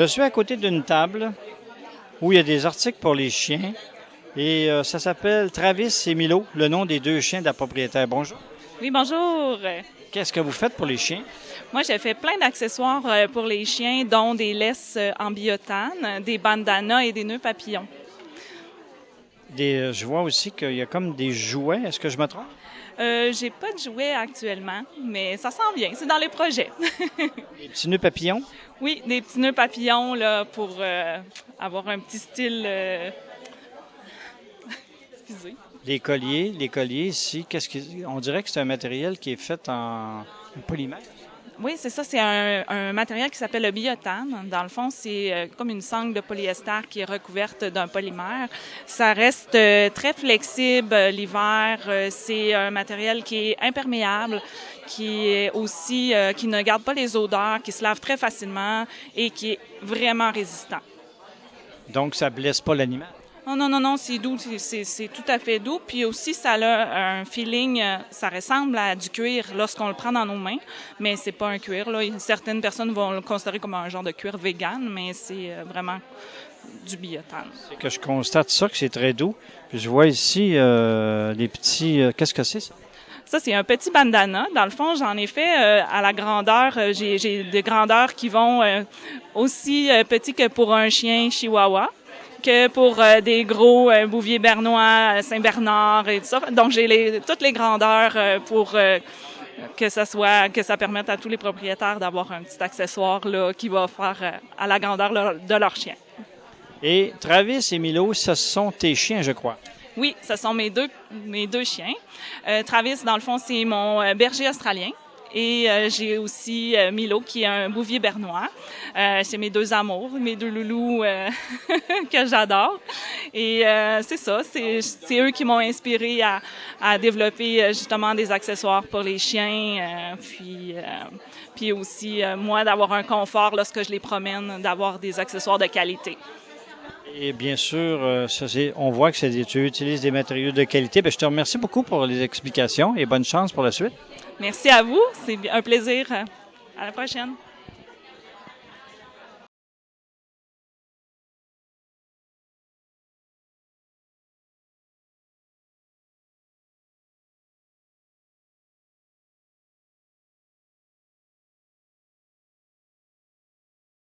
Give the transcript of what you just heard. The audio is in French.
Je suis à côté d'une table où il y a des articles pour les chiens et ça s'appelle Travis et Milo, le nom des deux chiens de la propriétaire. Bonjour. Oui, bonjour. Qu'est-ce que vous faites pour les chiens? Moi, j'ai fait plein d'accessoires pour les chiens, dont des laisses en biotane, des bandanas et des nœuds papillons. Je vois aussi qu'il y a comme des jouets. Est-ce que je me trompe? J'ai pas de jouets actuellement, mais ça s'en vient. C'est dans les projets. Des petits nœuds papillons? Oui, des petits nœuds papillons là pour avoir un petit style. Excusez. Les colliers ici, on dirait que c'est un matériel qui est fait en polymère. Oui, c'est ça. C'est un matériel qui s'appelle le biotane. Dans le fond, c'est comme une sangle de polyester qui est recouverte d'un polymère. Ça reste très flexible l'hiver. C'est un matériel qui est imperméable, qui est aussi qui ne garde pas les odeurs, qui se lave très facilement et qui est vraiment résistant. Donc, ça ne blesse pas l'animal. Oh non, non, non, c'est doux, c'est tout à fait doux. Puis aussi, ça a un feeling, ça ressemble à du cuir lorsqu'on le prend dans nos mains, mais c'est pas un cuir. Là. Certaines personnes vont le considérer comme un genre de cuir vegan, mais c'est vraiment du biotane. C'est que je constate ça, que c'est très doux. Puis je vois ici les petits... qu'est-ce que c'est, ça? Ça, c'est un petit bandana. Dans le fond, j'en ai fait à la grandeur. J'ai des grandeurs qui vont aussi petits que pour un chien chihuahua, que pour des gros bouviers bernois, Saint-Bernard et tout ça. Donc, j'ai toutes les grandeurs pour que ça permette à tous les propriétaires d'avoir un petit accessoire là, qui va faire à la grandeur de leur chien. Et Travis et Milo, ce sont tes chiens, je crois. Oui, ce sont mes deux chiens. Travis, dans le fond, c'est mon berger australien. Et j'ai aussi Milo, qui est un bouvier bernois. C'est mes deux amours, mes deux loulous que j'adore. Et c'est ça, c'est eux qui m'ont inspiré à développer justement des accessoires pour les chiens. Puis aussi, moi, d'avoir un confort lorsque je les promène, d'avoir des accessoires de qualité. Et bien sûr, on voit que tu utilises des matériaux de qualité. Bien, je te remercie beaucoup pour les explications et bonne chance pour la suite. Merci à vous. C'est un plaisir. À la prochaine.